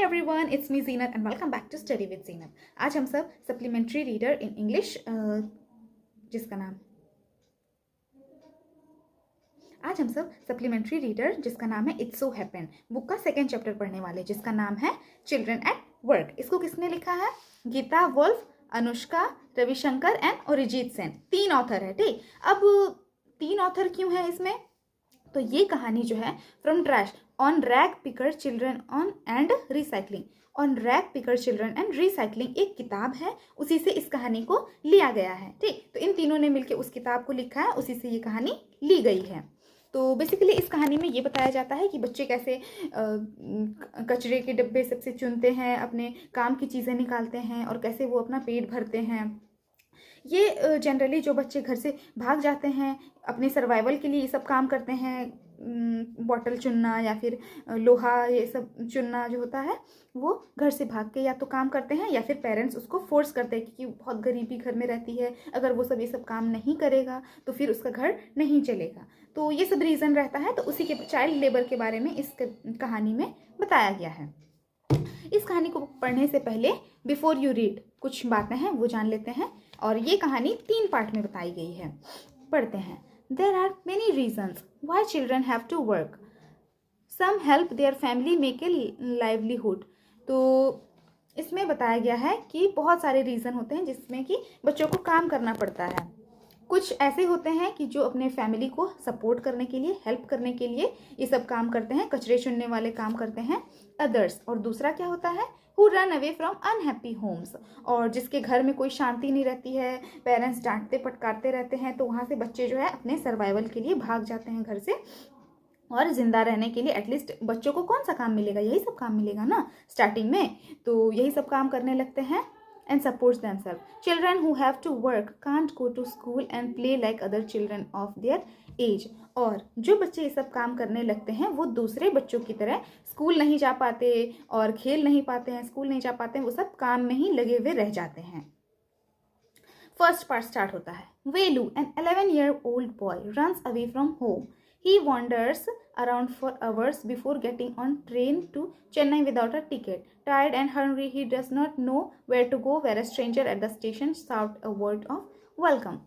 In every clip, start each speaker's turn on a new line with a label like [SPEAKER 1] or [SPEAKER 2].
[SPEAKER 1] everyone, it's me Zeenat and welcome back to Study with Zeenat. आज हम सब supplementary reader in English जिसका नाम है इट्स सो हैपन बुक का सेकेंड चैप्टर पढ़ने वाले जिसका नाम है चिल्ड्रन एट वर्क। इसको किसने लिखा है? Geeta Wolf, Anushka, Ravishankar and Arijit Sen. 3 author है। ठीक, अब 3 ऑथर क्यों है इसमें? तो ये कहानी जो है from trash on rag picker children on and recycling, on rag picker children and recycling एक किताब है, उसी से इस कहानी को लिया गया है। ठीक, तो इन तीनों ने मिलकर उस किताब को लिखा है, उसी से ये कहानी ली गई है। तो बेसिकली इस कहानी में ये बताया जाता है कि बच्चे कैसे कचरे के डब्बे सबसे चुनते हैं, अपने काम की चीज़ें निकालते हैं और कैसे वो अपना पेट भरते हैं। ये जनरली जो बच्चे घर से भाग जाते हैं अपने सर्वाइवल के लिए ये सब काम करते हैं, बॉटल चुनना या फिर लोहा ये सब चुनना जो होता है वो घर से भाग के या तो काम करते हैं या फिर पेरेंट्स उसको फोर्स करते हैं क्योंकि बहुत गरीबी घर में रहती है, अगर वो सब ये सब काम नहीं करेगा तो फिर उसका घर नहीं चलेगा। तो ये सब रीज़न रहता है। तो उसी के चाइल्ड लेबर के बारे में इस कहानी में बताया गया है। इस कहानी को पढ़ने से पहले बिफोर यू रीड कुछ बातें हैं वो जान लेते हैं। और ये कहानी 3 पार्ट में बताई गई है। पढ़ते हैं। There are many reasons why children have to work. Some help their family make a livelihood. तो इसमें बताया गया है कि बहुत सारे रीज़न होते हैं जिसमें कि बच्चों को काम करना पड़ता है। कुछ ऐसे होते हैं कि जो अपने फैमिली को सपोर्ट करने के लिए, हेल्प करने के लिए ये सब काम करते हैं, कचरे चुनने वाले काम करते हैं। अदर्स, और दूसरा क्या होता है? Who run away from unhappy homes, और जिसके घर में कोई शांति नहीं रहती है, पेरेंट्स डांटते फटकारते रहते हैं, तो वहाँ से बच्चे जो है अपने सर्वाइवल के लिए भाग जाते हैं घर से। और ज़िंदा रहने के लिए एटलीस्ट बच्चों को कौन सा काम मिलेगा? यही सब काम मिलेगा ना स्टार्टिंग में, तो यही सब काम करने लगते हैं। And supports themselves. Children who have to work can't go to school and play like other children of their age. और जो बच्चे ये सब काम करने लगते हैं वो दूसरे बच्चों की तरह स्कूल नहीं जा पाते और खेल नहीं पाते हैं, स्कूल नहीं जा पाते हैं, वो सब काम में ही लगे हुए रह जाते हैं। फर्स्ट पार्ट स्टार्ट होता है। वेलू, an 11-year-old boy, runs away from home. He wanders around for hours before getting on train to Chennai without a ticket. Tired and hungry, he does not know where to go, where a stranger at the station shouts a word of welcome.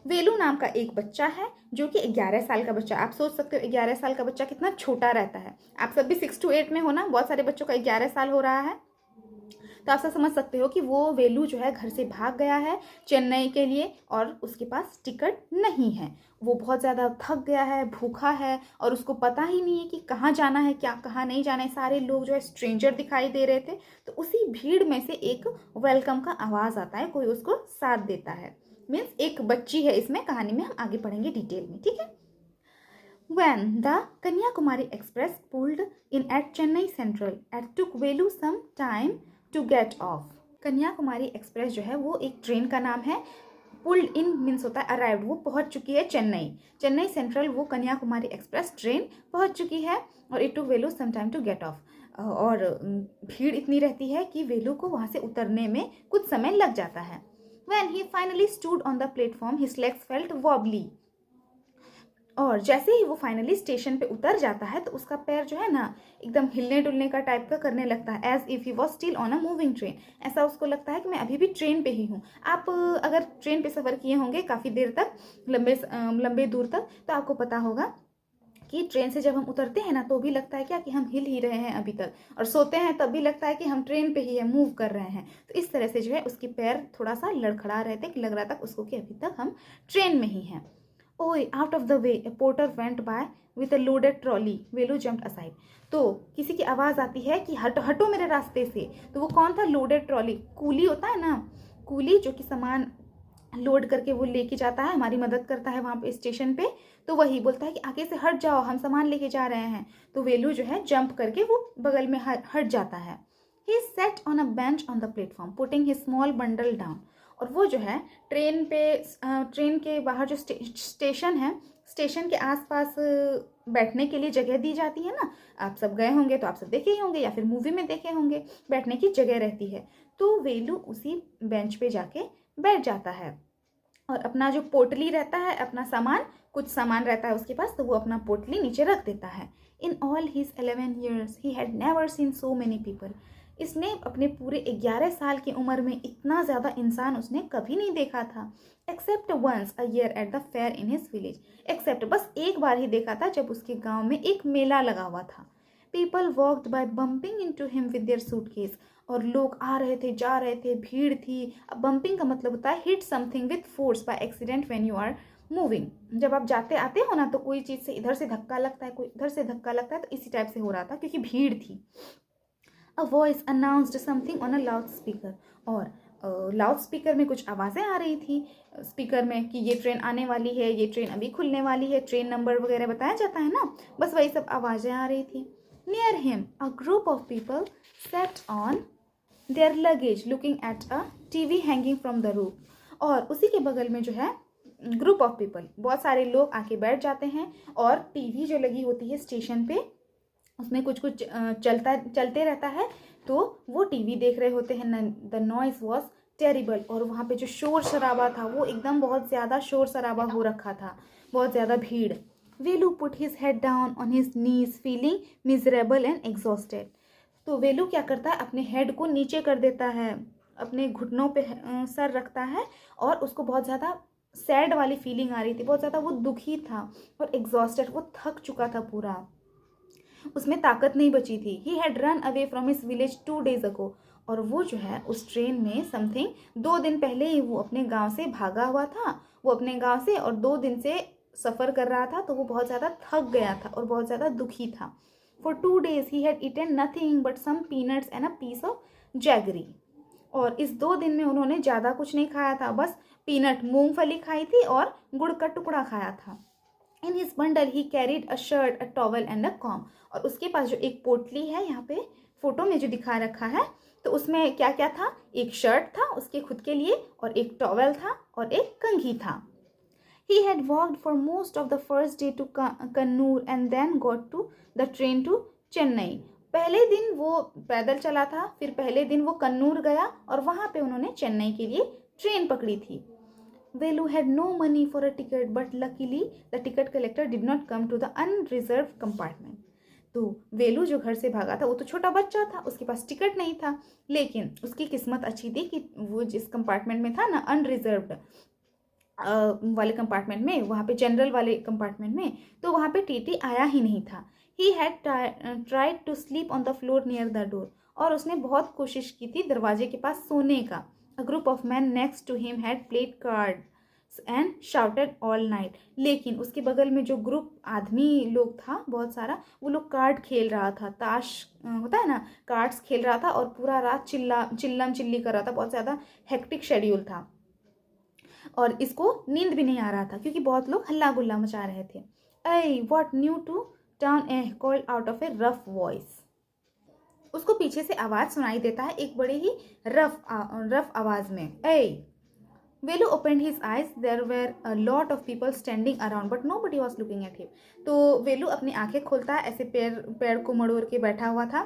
[SPEAKER 1] वेलू नाम का एक बच्चा है जो कि 11 साल का बच्चा। आप सोच सकते हो 11 साल का बच्चा कितना छोटा रहता है। आप सब भी 6 to 8 में हो ना, बहुत सारे बच्चों का 11 साल हो रहा है। तो आप सब समझ सकते हो कि वो वेलू जो है घर से भाग गया है चेन्नई के लिए और उसके पास टिकट नहीं है। वो बहुत ज़्यादा थक गया है, भूखा है और उसको पता ही नहीं है कि कहाँ जाना है, क्या कहाँ नहीं जाना है। सारे लोग जो है स्ट्रेंजर दिखाई दे रहे थे। तो उसी भीड़ में से एक वेलकम का आवाज़ आता है, कोई उसको साथ देता है। मीन्स एक बच्ची है इसमें, कहानी में हम आगे पढ़ेंगे डिटेल में, ठीक है। When the Kanyakumari Express pulled in at Chennai Central, it took Velu some time to get off. Kanyakumari express जो है वो एक ट्रेन का नाम है। पुल्ड इन मीन्स होता है अराइव्ड, वो पहुंच चुकी है चेन्नई सेंट्रल, वो कन्याकुमारी एक्सप्रेस ट्रेन पहुंच चुकी है। और it took Velu some time to get off, और भीड़ इतनी रहती है कि वेलू को वहाँ से उतरने में कुछ समय लग जाता है। When he finally stood on the platform, his legs felt wobbly. और जैसे ही वो फाइनली स्टेशन पे उतर जाता है तो उसका पैर जो है ना एकदम हिलने डुलने का टाइप का करने लगता है, as if he was still on a moving train. ऐसा उसको लगता है कि मैं अभी भी ट्रेन पे ही हूँ। आप अगर ट्रेन पे सफ़र किए होंगे काफ़ी देर तक, लंबे दूर तक, तो आपको पता होगा कि ट्रेन से जब हम उतरते हैं ना तो भी लगता है क्या कि हम हिल ही रहे हैं अभी तक, और सोते हैं तब भी लगता है कि हम ट्रेन पे ही है, मूव कर रहे हैं। तो इस तरह से जो है उसके पैर थोड़ा सा लड़खड़ा रहे थे कि लग रहा था उसको कि अभी तक हम ट्रेन में ही हैं। ओए out of the way A porter went by with a loaded trolley, Velu jumped aside. तो किसी की आवाज़ आती है कि हटो हटो मेरे रास्ते से। तो वो कौन था? लोडेड ट्रॉली, कूली होता है ना, कूली जो कि सामान लोड करके वो लेके जाता है, हमारी मदद करता है वहाँ पे स्टेशन पे। तो वही बोलता है कि आगे से हट जाओ, हम सामान लेके जा रहे हैं। तो वेलू जो है जंप करके वो बगल में हट जाता है। He sat on a bench on the platform putting his small bundle down. और वो जो है ट्रेन के बाहर जो स्टेशन है, स्टेशन के आसपास बैठने के लिए जगह दी जाती है ना, आप सब गए होंगे तो आप सब देखे ही होंगे या फिर मूवी में देखे होंगे, बैठने की जगह रहती है। तो वेलू उसी बेंच पे जाके बैठ जाता है और अपना जो पोटली रहता है, अपना सामान, कुछ सामान रहता है उसके पास, तो वो अपना पोटली नीचे रख देता है। In all his 11 years he had never seen so many people. इसने अपने पूरे 11 साल की उम्र में इतना ज़्यादा इंसान उसने कभी नहीं देखा था। Except once a year at the fair in his village, except बस एक बार ही देखा था जब उसके गांव में एक मेला लगा हुआ था। People walked by bumping into him with their suitcase, और लोग आ रहे थे जा रहे थे, भीड़ थी। अब बम्पिंग का मतलब होता है hit something with force by accident when you are moving. जब आप जाते आते हो ना तो कोई चीज़ से इधर से धक्का लगता है, कोई इधर से धक्का लगता है, तो इसी टाइप से हो रहा था क्योंकि भीड़ थी। A voice announced something on a loud speaker, और लाउड स्पीकर में कुछ आवाज़ें आ रही थी स्पीकर में कि ये ट्रेन आने वाली है, ये ट्रेन अभी खुलने वाली है, ट्रेन नंबर वगैरह बताया जाता है ना, बस वही सब आवाज़ें आ रही थी। Near him a group of people set on their luggage looking at a TV hanging from the roof, और उसी के बगल में जो है ग्रुप ऑफ पीपल, बहुत सारे लोग आके बैठ जाते हैं, और टीवी जो लगी होती है स्टेशन पे उसमें कुछ कुछ चलते रहता है, तो वो टीवी देख रहे होते हैं। द नॉइस वॉज टेरिबल, और वहाँ पे जो शोर शराबा था वो एकदम बहुत ज़्यादा शोर शराबा हो रखा था, बहुत ज़्यादा भीड़। Velu put his head down on his knees feeling miserable and exhausted, तो वेलू क्या करता है, अपने हेड को नीचे कर देता है, अपने घुटनों पे सर रखता है, और उसको बहुत ज़्यादा सैड वाली फीलिंग आ रही थी, बहुत ज़्यादा वो दुखी था और एग्जॉस्टेड, वो थक चुका था पूरा, उसमें ताकत नहीं बची थी। He had run away from his village 2 days अगो, और वो जो है उस ट्रेन में समथिंग 2 दिन पहले ही वो अपने गांव से भागा हुआ था, वो अपने गांव से, और 2 दिन से सफ़र कर रहा था, तो वो बहुत ज़्यादा थक गया था और बहुत ज़्यादा दुखी था। For 2 days he had eaten nothing but some peanuts and a piece of jaggery, और इस 2 दिन में उन्होंने ज़्यादा कुछ नहीं खाया था, बस पीनट मूंगफली खाई थी और गुड़ का टुकड़ा खाया था। In his bundle he carried a shirt, a towel and a com, और उसके पास जो एक पोटली है यहाँ पे फोटो में जो दिखा रखा है, तो उसमें क्या क्या था, एक शर्ट था उसके खुद के लिए, और एक टॉवल था, और एक कंघी था। He had walked for most of the first day to Kannur and then got to the train to Chennai. पहले दिन वो पैदल चला था, फिर पहले दिन वो कन्नूर गया, और वहाँ पे उन्होंने चेन्नई के लिए ट्रेन पकड़ी थी। Velu had no money for a ticket, but luckily the ticket collector did not come to the unreserved compartment. तो वेलू जो घर से भागा था वो तो छोटा बच्चा था, उसके पास टिकट नहीं था, लेकिन उसकी किस्मत अच्छी थी कि वो जिस कंपार्टमेंट में था ना, अनरिजर्व्ड वाले कंपार्टमेंट में, वहाँ पे जनरल वाले कंपार्टमेंट में, तो वहाँ पे टीटी आया ही नहीं था। He had tried to sleep on the floor near the door, और उसने बहुत कोशिश की थी दरवाजे के पास सोने का। A group of man next to him had played cards and shouted all night, लेकिन उसके बगल में जो ग्रुप आदमी लोग था बहुत सारा, वो लोग कार्ड खेल रहा था, ताश होता है ना, कार्ड्स खेल रहा था, और पूरा रात चिल्लम चिल्ली कर रहा था, बहुत ज़्यादा हेक्टिक शेड्यूल था, और इसको नींद भी नहीं आ रहा था क्योंकि बहुत लोग हल्ला गुल्ला मचा रहे थे। Hey what new to town a called out of a rough voice, उसको पीछे से आवाज़ सुनाई देता है एक बड़े ही रफ आवाज़ में। Hey Velu opened his eyes, there were a lot of people standing around but nobody was looking at him, तो वेलू अपनी आंखें खोलता है, ऐसे पैर को मड़ोड़ के बैठा हुआ था,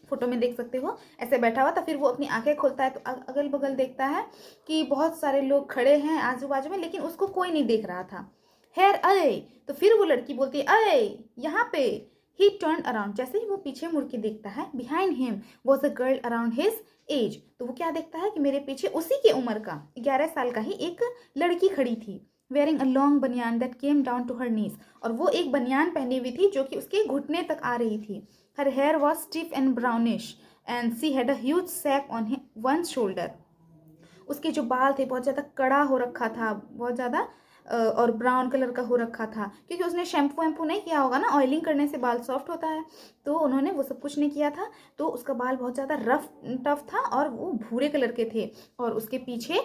[SPEAKER 1] फोटो में देख सकते हो ऐसे बैठा हुआ था। फिर वो अपनी आंखें खोलता है तो अगल बगल देखता है कि बहुत सारे लोग खड़े हैं आजू बाजू में, लेकिन उसको कोई नहीं देख रहा था। हेयर अय, तो फिर वो लड़की बोलती है अय यहाँ पे। ही टर्न अराउंड, जैसे ही वो पीछे मुड़ के देखता है, behind him was a girl around his age, तो वो क्या देखता है कि मेरे पीछे उसी के उम्र का 11 साल का ही एक लड़की खड़ी थी, wearing a long banian that came down to her knees, और वो एक बनियान पहनी हुई थी जो कि उसके घुटने तक आ रही थी। Her hair was stiff and brownish and she had a huge sack on one shoulder. उसके जो बाल थे बहुत ज़्यादा कड़ा हो रखा था, बहुत ज़्यादा और ब्राउन कलर का हो रखा था, क्योंकि उसने शैम्पू वैम्पू नहीं किया होगा ना, ऑयलिंग करने से बाल सॉफ्ट होता है, तो उन्होंने वो सब कुछ नहीं किया था, तो उसका बाल बहुत ज़्यादा टफ था और वो भूरे कलर के थे। और उसके पीछे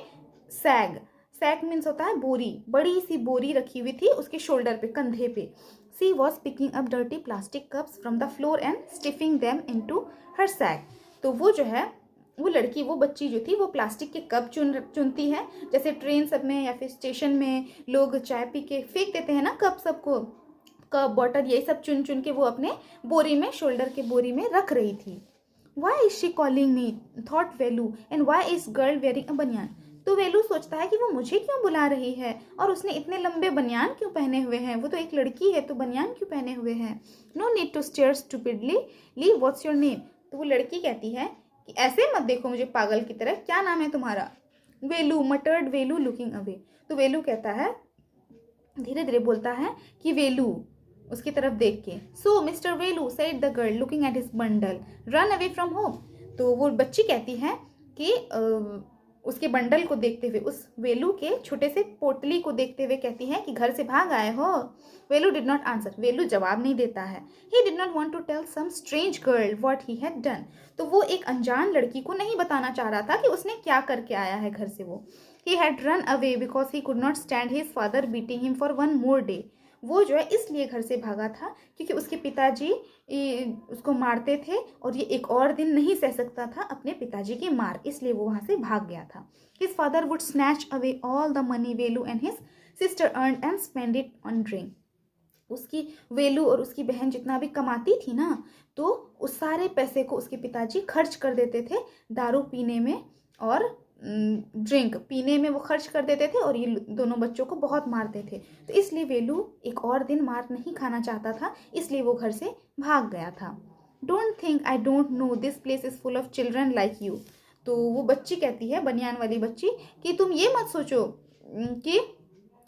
[SPEAKER 1] सैग मीन्स होता है बोरी, बड़ी सी बोरी रखी हुई थी उसके शोल्डर पे, कंधे पे। She was picking up dirty plastic cups from the floor and stuffing them into her sack. तो वो जो है वो लड़की, वो बच्ची जो थी, वो प्लास्टिक के कप चुनती है, जैसे ट्रेन सब में या फिर स्टेशन में लोग चाय पी के फेंक देते हैं ना कप, सबको कप बॉटल यही सब चुन चुन के वो अपने बोरी में, शोल्डर के बोरी में रख रही थी। Why is she calling me? Thought Velu, and why is girl wearing a banyan? तो वेलू सोचता है कि वो मुझे क्यों बुला रही है, और उसने इतने लंबे बनियान क्यों पहने हुए हैं, वो तो एक लड़की है तो बनियान क्यों पहने हुए हैं। No need to stare stupidly, ली व्हाट्स योर नेम, तो वो लड़की कहती है कि ऐसे मत देखो मुझे पागल की तरह, क्या नाम है तुम्हारा? वेलू मटर्ड वेलू लुकिंग अवे। तो वेलू कहता है, धीरे धीरे बोलता है कि वेलू, उसकी तरफ देख के, so Mr Velu said the girl looking at his bundle, run away from home. तो वो बच्ची कहती है कि उसके बंडल को देखते हुए, उस वेलू के छोटे से पोटली को देखते हुए कहती है कि घर से भाग आए हो। Velu did not answer, Velu जवाब नहीं देता है। He did not want to tell some strange girl what he had done. तो वो एक अनजान लड़की को नहीं बताना चाह रहा था कि उसने क्या करके आया है घर से वो। He had run away because he could not stand his father beating him for one more day. वो जो है इसलिए घर से भागा था क्योंकि उसके पिताजी उसको मारते थे और ये एक और दिन नहीं सह सकता था अपने पिताजी की मार, इसलिए वो वहाँ से भाग गया था। His father would snatch away all the money Velu and his sister earned and spend it on drink. उसकी वेलू और उसकी बहन जितना भी कमाती थी ना, तो उस सारे पैसे को उसके पिताजी खर्च कर देते थे दारू पीने में और ड्रिंक पीने में वो खर्च कर देते थे, और ये दोनों बच्चों को बहुत मारते थे। तो इसलिए वेलू एक और दिन मार नहीं खाना चाहता था, इसलिए वो घर से भाग गया था। Don't think I don't know this place is full of children like you. तो वो बच्ची कहती है, बनियान वाली बच्ची, कि तुम ये मत सोचो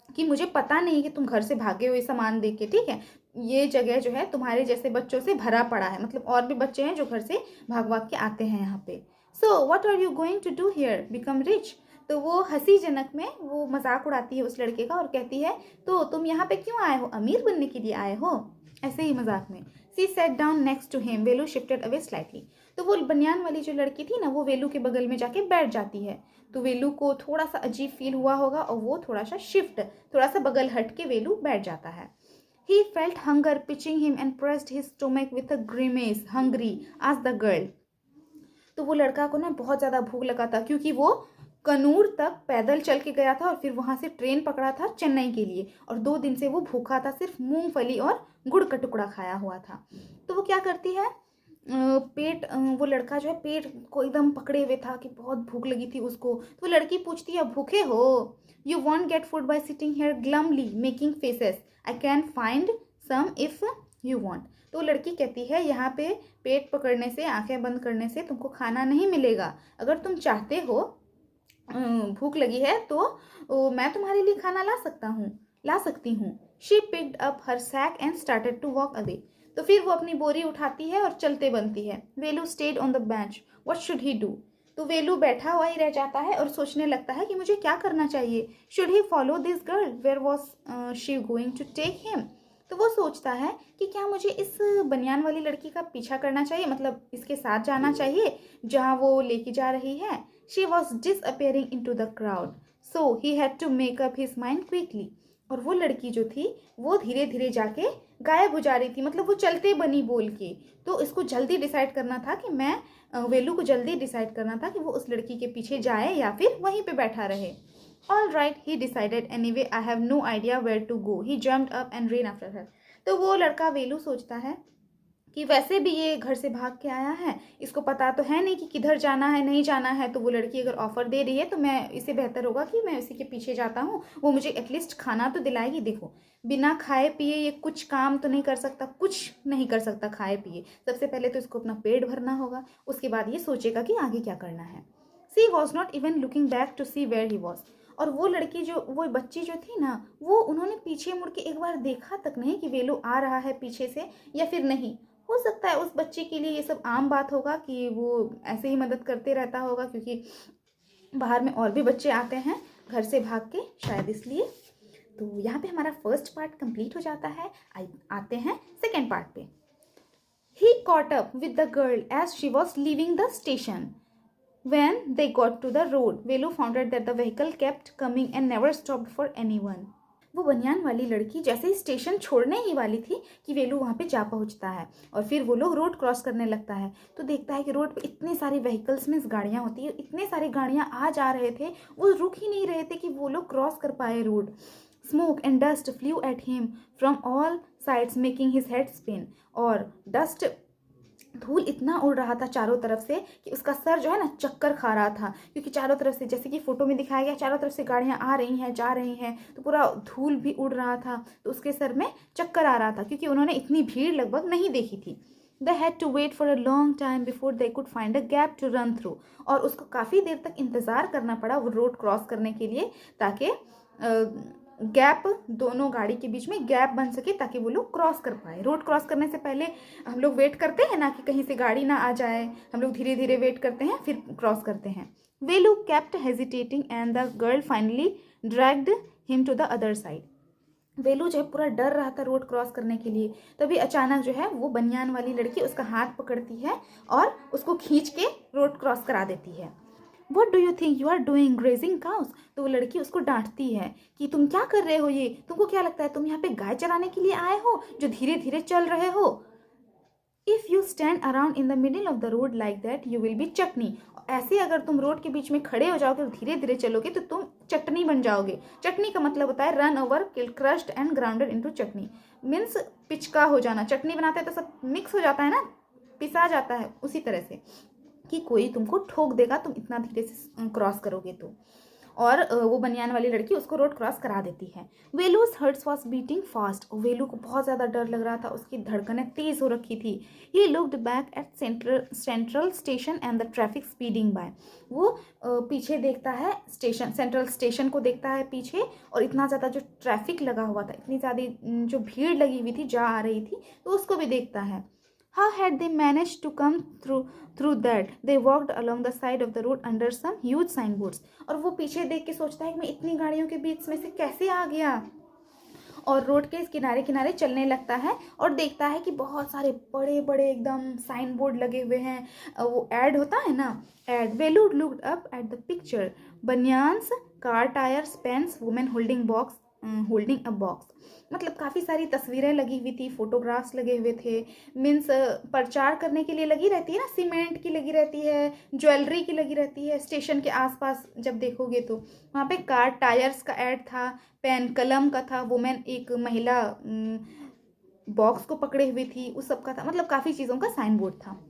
[SPEAKER 1] कि मुझे पता नहीं कि तुम घर से भागे हो ये सामान देख के, ठीक है? ये जगह जो है तुम्हारे जैसे बच्चों से भरा पड़ा है, मतलब और भी बच्चे हैं जो घर से भाग भाग के आते हैं यहाँ पे। So what are you going to do here, become rich. तो वो हंसी जनक में वो मजाक उड़ाती है उस लड़के का और कहती है, तो तुम यहाँ पे क्यों आए हो, अमीर बनने के लिए आए हो, ऐसे ही मजाक में। She sat down next to him, Velu shifted away slightly. तो वो बनियान वाली जो लड़की थी ना, वो वेलू के बगल में जाके बैठ जाती है। तो वेलू को थोड़ा सा अजीब फील हुआ होगा और वो थोड़ा सा बगल हट के वेलू बैठ जाता है। He felt hunger pitching him and pressed his stomach with a grimace. Hungry, asked the girl. तो वो लड़का को ना बहुत ज़्यादा भूख लगा था क्योंकि वो कनूर तक पैदल चल के गया था और फिर वहाँ से ट्रेन पकड़ा था चेन्नई के लिए, और 2 दिन से वो भूखा था, सिर्फ मूंगफली और गुड़ का टुकड़ा खाया हुआ था। तो वो क्या करती है, वो लड़का जो है पेट को एकदम पकड़े हुए था कि बहुत भूख लगी थी उसको। तो वो लड़की पूछती है, भूखे हो? You won't get food by sitting here glumly making faces, I can find some if you want. तो लड़की कहती है, यहाँ पे पेट पकड़ने से, आंखें बंद करने से तुमको खाना नहीं मिलेगा, अगर तुम चाहते हो, भूख लगी है तो मैं तुम्हारे लिए खाना ला सकती हूँ। She picked up her sack and started to walk away. तो फिर वो अपनी बोरी उठाती है और चलते बनती है। Velu stayed on the bench, what should he do. तो वेलू बैठा हुआ ही रह जाता है और सोचने लगता है कि मुझे क्या करना चाहिए। Should he follow this girl, where was she going to take him. तो वो सोचता है कि क्या मुझे इस बनियान वाली लड़की का पीछा करना चाहिए, मतलब इसके साथ जाना चाहिए जहाँ वो लेके जा रही है। She was disappearing into the crowd, so he had to make up his mind quickly. और वो लड़की जो थी वो धीरे धीरे जाके गायब हो जा रही थी, मतलब वो चलते बनी बोल के। तो इसको जल्दी डिसाइड करना था कि वेलू को जल्दी डिसाइड करना था कि वो उस लड़की के पीछे जाए या फिर वहीं पे बैठा रहे। All right, he decided. Anyway, I have no idea where to go. He jumped up and ran after her. तो वो लड़का वेलू सोचता है कि वैसे भी ये घर से भाग के आया है, इसको पता तो है नहीं कि किधर जाना है नहीं जाना है। तो वो लड़की अगर ऑफर दे रही है तो मैं, इससे बेहतर होगा कि मैं उसी के पीछे जाता हूँ, वो मुझे एटलीस्ट खाना तो दिलाएगी। देखो, बिना खाए पिए ये कुछ काम तो नहीं कर सकता, कुछ नहीं कर सकता खाए पिए। सबसे पहले तो इसको अपना पेट भरना होगा, उसके बाद ये सोचेगा कि आगे क्या करना है। She was not even looking back to see where he was. और वो बच्ची जो थी ना, वो उन्होंने पीछे मुड़ के एक बार देखा तक नहीं कि वेलू आ रहा है पीछे से या फिर नहीं। हो सकता है उस बच्ची के लिए ये सब आम बात होगा कि वो ऐसे ही मदद करते रहता होगा, क्योंकि बाहर में और भी बच्चे आते हैं घर से भाग के, शायद इसलिए। तो यहाँ पे हमारा फर्स्ट पार्ट कंप्लीट हो जाता है। आते हैं सेकेंड पार्ट पे। He caught up with the girl as she was leaving the station. When they got to the road, Velu found out that the vehicle kept coming and never stopped for anyone. वो बनियान वाली लड़की जैसे ही station छोड़ने ही वाली थी कि वेलू वहाँ पे जा पहुँचता है, और फिर वो लोग रोड क्रॉस करने लगता है तो देखता है कि रोड पे इतने सारी व्हीकल्स में गाड़ियाँ होती है, इतने सारी गाड़ियाँ आ जा रहे थे, वो रुक ही नहीं रहे थे कि वो लोग क्रॉस कर पाए road. Smoke and dust flew at him from all sides, making his head spin. और डस्ट, धूल इतना उड़ रहा था चारों तरफ से कि उसका सर जो है ना चक्कर खा रहा था, क्योंकि चारों तरफ से, जैसे कि फोटो में दिखाया गया, चारों तरफ से गाड़ियाँ आ रही हैं जा रही हैं, तो पूरा धूल भी उड़ रहा था, तो उसके सर में चक्कर आ रहा था क्योंकि उन्होंने इतनी भीड़ लगभग नहीं देखी थी। They had to wait for a long time before they could find a gap to run through. और उसको काफ़ी देर तक इंतज़ार करना पड़ा वो रोड क्रॉस करने के लिए, ताकि गैप, दोनों गाड़ी के बीच में गैप बन सके ताकि वो लोग क्रॉस कर पाए। रोड क्रॉस करने से पहले हम लोग वेट करते हैं ना कि कहीं से गाड़ी ना आ जाए, हम लोग धीरे धीरे वेट करते हैं फिर क्रॉस करते हैं। वेलू kept hesitating and the girl finally dragged him to the other side. वेलू जो है पूरा डर रहा था रोड क्रॉस करने के लिए, तभी अचानक जो है वो बनियान वाली लड़की उसका हाथ पकड़ती है और उसको खींच के रोड क्रॉस करा देती है। What do you think you are doing, grazing cows? तो वो लड़की उसको डांटती है कि तुम क्या कर रहे हो, ये तुमको क्या लगता है तुम यहाँ पे गाय चराने के लिए आए हो जो धीरे धीरे चल रहे हो? If you stand around in the middle of the road like that, you will be चटनी। ऐसे अगर तुम रोड के बीच में खड़े हो जाओगे और धीरे धीरे चलोगे तो तुम चटनी बन जाओगे। चटनी का मतलब होता है run over, kill, crushed and grounded into chutney, means पिचका हो जाना। चटनी बनाते हैं तो सब मिक्स हो जाता है ना, पिसा जाता है, उसी तरह से कि कोई तुमको ठोक देगा तुम इतना धीरे से क्रॉस करोगे तो। और वो बनियान वाली लड़की उसको रोड क्रॉस करा देती है। वेलूज हर्ट्स वॉज बीटिंग फास्ट। वेलू को बहुत ज़्यादा डर लग रहा था, उसकी धड़कनें तेज़ हो रखी थी। He looked back at Central Station and the traffic speeding by. वो पीछे देखता है, स्टेशन, सेंट्रल स्टेशन को देखता है पीछे, और इतना ज़्यादा जो ट्रैफिक लगा हुआ था, इतनी ज़्यादा जो भीड़ लगी हुई थी, जा आ रही थी, तो उसको भी देखता है। How had they managed to come through that? They walked along the side of the road under some huge signboards. और वो पीछे देख के सोचता है कि मैं इतनी गाड़ियों के बीच में से कैसे आ गया, और रोड के इस किनारे किनारे चलने लगता है और देखता है कि बहुत सारे बड़े बड़े एकदम साइन बोर्ड लगे हुए हैं। वो ऐड होता है ना, ad. Velu looked up at the picture, banians, car tyres, pens, women holding a box. मतलब काफ़ी सारी तस्वीरें लगी हुई थी, फोटोग्राफ्स लगे हुए थे, मीन्स प्रचार करने के लिए लगी रहती है ना, सीमेंट की लगी रहती है, ज्वेलरी की लगी रहती है। स्टेशन के आसपास जब देखोगे तो वहाँ पे कार टायर्स का ऐड था, पेन कलम का था, वुमेन एक महिला बॉक्स को पकड़े हुई थी, उस सब का था। मतलब काफ़ी चीज़ों का साइन बोर्ड था।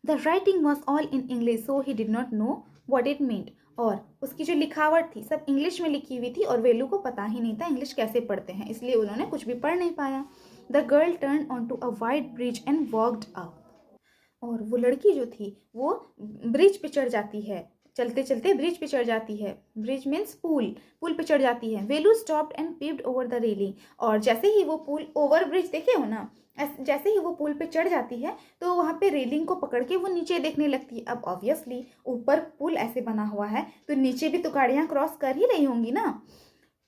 [SPEAKER 1] The writing was all in English so he did not know what it meant. और उसकी जो लिखावट थी सब इंग्लिश में लिखी हुई थी और वेलू को पता ही नहीं था इंग्लिश कैसे पढ़ते हैं, इसलिए उन्होंने कुछ भी पढ़ नहीं पाया। The girl turn on to a wide bridge and walked up. और वो लड़की जो थी वो ब्रिज पे चढ़ जाती है, चलते चलते ब्रिज पे चढ़ जाती है। ब्रिज मीन्स पुल पे चढ़ जाती है। Velu stopped and peeped over the railing. और जैसे ही वो पुल ओवर ब्रिज देखे हो ना, जैसे ही वो पुल पे चढ़ जाती है तो वहाँ पे रेलिंग को पकड़ के वो नीचे देखने लगती है। अब ऑब्वियसली ऊपर पुल ऐसे बना हुआ है तो नीचे भी तो गाड़ियाँ क्रॉस कर ही रही होंगी ना।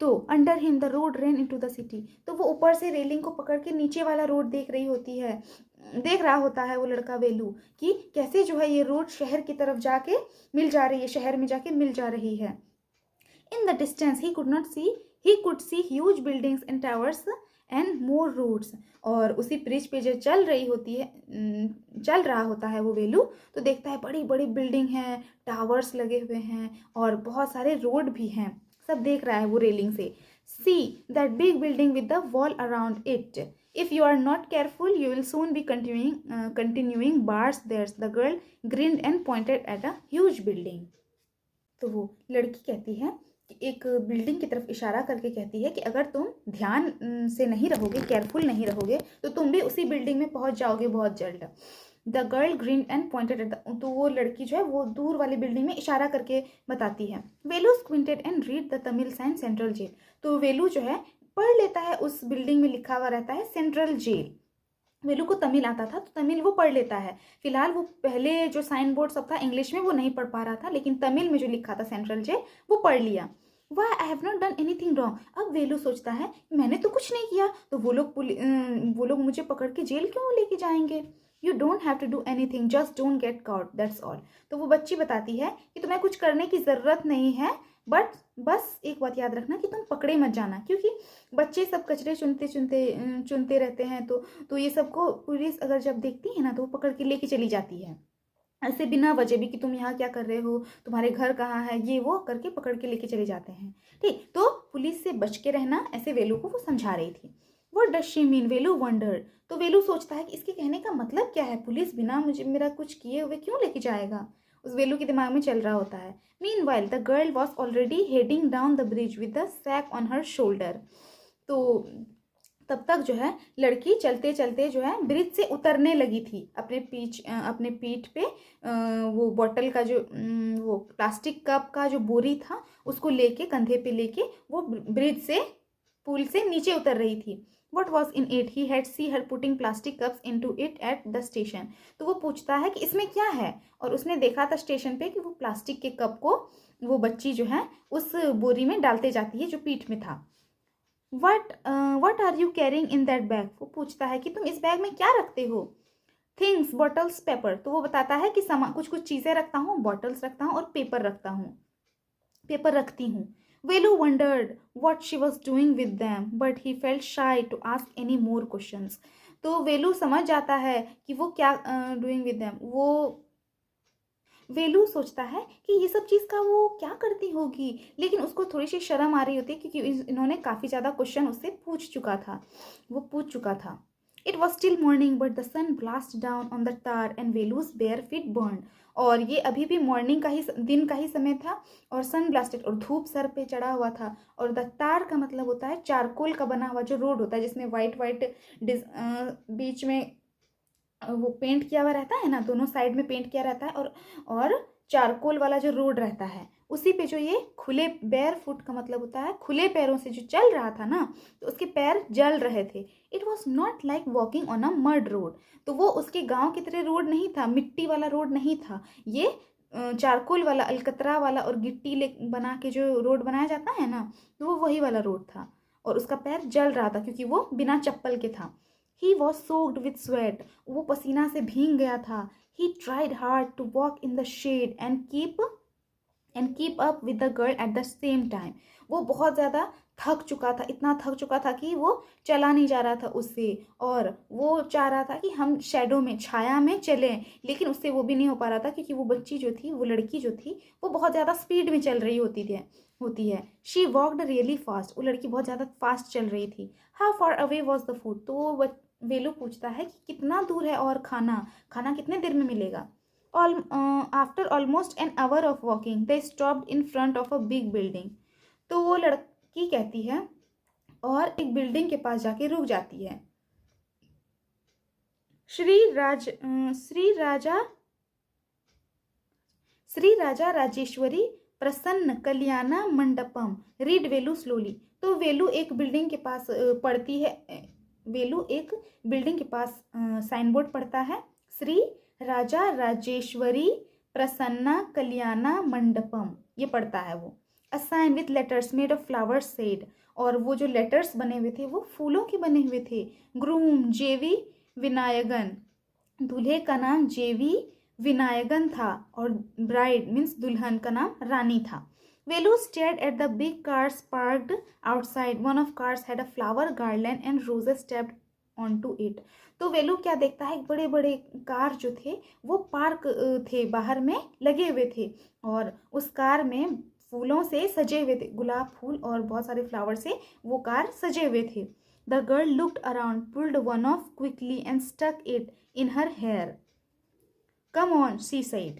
[SPEAKER 1] तो under him the road rain into the city. तो वो ऊपर से रेलिंग को पकड़ के नीचे वाला रोड देख रहा होता है वो लड़का वेलू, कि कैसे जो है ये रोड शहर की तरफ जाके मिल जा रही है, शहर में जाके मिल जा रही है। In the distance he could see huge buildings and towers and more roads. और उसी ब्रिज पे जो चल रहा होता है वो वेलू, तो देखता है बड़ी बड़ी बिल्डिंग है, टावर्स लगे हुए हैं और बहुत सारे रोड भी हैं, सब देख रहा है वो रेलिंग से। See that big building with the wall around it, if you are not careful you will soon be continuing bars there's. The girl grinned and pointed at a huge building. तो वो लड़की कहती है, एक building की तरफ इशारा करके कहती है कि अगर तुम ध्यान से नहीं रहोगे, केयरफुल नहीं रहोगे, तो तुम भी उसी बिल्डिंग में पहुंच जाओगे बहुत जल्द। The girl green and pointed at the, तो वो लड़की जो है वो दूर वाली बिल्डिंग में इशारा करके बताती है। Velu squinted and read the Tamil sign central jail. तो वेलू जो है पढ़ लेता है, उस बिल्डिंग में लिखा हुआ रहता है सेंट्रल जेल। वेलू को तमिल आता था तो तमिल वो पढ़ लेता है। फिलहाल वो पहले जो साइन बोर्ड सब था इंग्लिश में वो नहीं पढ़ पा रहा था, लेकिन तमिल में जो लिखा था सेंट्रल जेल वो पढ़ लिया। Why I have not done anything wrong. अब वेलू सोचता है मैंने तो कुछ नहीं किया, तो वो लोग मुझे पकड़ के जेल क्यों लेके जाएंगे। You don't have to do anything, just don't get caught, that's all. तो वो बच्ची बताती है कि तुम्हें कुछ करने की ज़रूरत नहीं है, बट बस एक बात याद रखना कि तुम पकड़े मत जाना, क्योंकि बच्चे सब कचरे चुनते रहते हैं, तो ये सबको पुलिस अगर जब देखती है ना तो वो पकड़ के लेके चली जाती है, ऐसे बिना वजह भी कि तुम यहाँ क्या कर रहे हो, तुम्हारे घर कहाँ है, ये वो करके पकड़ के लेके चले जाते हैं। ठीक, तो पुलिस से बच के रहना, ऐसे वेलू को वो समझा रही थी। What does she mean, Velu wonder. तो वेलू सोचता है कि इसके कहने का मतलब क्या है, पुलिस बिना मेरा कुछ किए हुए क्यों लेके जाएगा, उस वेलू के दिमाग में चल रहा होता है। Meanwhile the girl was already heading down the bridge with the sack on her shoulder. तो तब तक जो है लड़की चलते चलते जो है ब्रिज से उतरने लगी थी। अपने पीठ पे वो बॉटल का जो वो प्लास्टिक कप का जो बोरी था उसको लेके, कंधे पे लेके वो ब्रिज से, पुल से नीचे उतर रही थी। What was in it? He had seen her putting plastic cups into it at the station. तो वो पूछता है कि इसमें क्या है, और उसने देखा था स्टेशन पे कि वो प्लास्टिक के कप को वो बच्ची जो है उस बोरी में डालते जाती है जो पीठ में था। What are you carrying in that bag? वो पूछता है कि तुम इस बैग में क्या रखते हो? Things, bottles, paper. तो वो बताता है कि कुछ कुछ चीज़ें रखता हूँ, बॉटल्स रखता हूँ और पेपर रखती हूँ। Velu wondered what she was doing with them, but he felt shy to ask any more questions. तो वेलू समझ जाता है कि वो क्या डूइंग विद देम। वो वेलू सोचता है कि ये सब चीज़ का वो क्या करती होगी, लेकिन उसको थोड़ी सी शर्म आ रही होती है क्योंकि इन्होंने काफ़ी ज़्यादा क्वेश्चन उससे पूछ चुका था। It was still morning, but the sun blasted down on the tar and Velu's bare feet burned. और ये अभी भी मॉर्निंग का ही दिन का ही समय था और सन ब्लास्टेड और धूप सर पे चढ़ा हुआ था। और द तार का मतलब होता है चारकोल का बना हुआ जो रोड होता है जिसमें वाइट बीच में वो पेंट किया हुआ रहता है ना, दोनों साइड में पेंट किया रहता है, और चारकोल वाला जो रोड रहता है उसी पे जो ये खुले बेयर फुट का मतलब होता है खुले पैरों से जो चल रहा था ना, तो उसके पैर जल रहे थे। It was not like walking on a mud road. तो वो उसके गांव की तरह रोड नहीं था, मिट्टी वाला रोड नहीं था, ये चारकोल वाला, अलकतरा वाला और गिट्टी ले बना के जो रोड बनाया जाता है ना, तो वो वही वाला रोड था। और उसका पैर जल रहा था क्योंकि वो बिना चप्पल के था। He was soaked with sweat. वो पसीना से भीग गया था। He tried hard to walk in the shade and keep up with the girl at the same time. वो बहुत ज़्यादा इतना थक चुका था कि वो चला नहीं जा रहा था उससे, और वो चाह रहा था कि हम शैडो में, छाया में चलें, लेकिन उससे वो भी नहीं हो पा रहा था क्योंकि वो लड़की जो थी वो बहुत ज़्यादा स्पीड में चल रही होती है। She walked really fast. वो लड़की बहुत ज़्यादा फास्ट चल रही थी। How far away was the food? तो वेलू पूछता है कि कितना दूर है और खाना कितने देर में मिलेगा? After almost an hour of walking, they stopped in front of a big building. तो वो लड़की कहती है और एक बिल्डिंग के पास जाके रुक जाती है। श्री राजा राजेश्वरी प्रसन्न कल्याणा मंडपम। रीड वेलू स्लोली। तो वेलू एक बिल्डिंग के पास पढ़ती है। वेलू एक बिल्डिंग के पास साइन बोर्ड पढ़ता है, श्री राजा राजेश्वरी प्रसन्ना कल्याणा मंडपम, ये पढ़ता है वो। A sign with letters made of flowers said, और वो जो लेटर्स बने हुए थे वो फूलों के बने हुए थे। ग्रूम जेवी विनायगन, दूल्हे का नाम जेवी विनायगन था और ब्राइड मीन्स दुल्हन का नाम रानी था। Velu stared at the big cars parked outside. One of cars had a flower garland and roses stamped onto it. तो वेलू क्या देखता है, बड़े बड़े कार जो थे वो पार्क थे, बाहर में लगे हुए थे, और उस कार में फूलों से सजे हुए थे, गुलाब फूल और बहुत सारे फ्लावर से वो कार सजे हुए थे। The girl looked around, pulled one off quickly and stuck it in her hair. Come on, she said.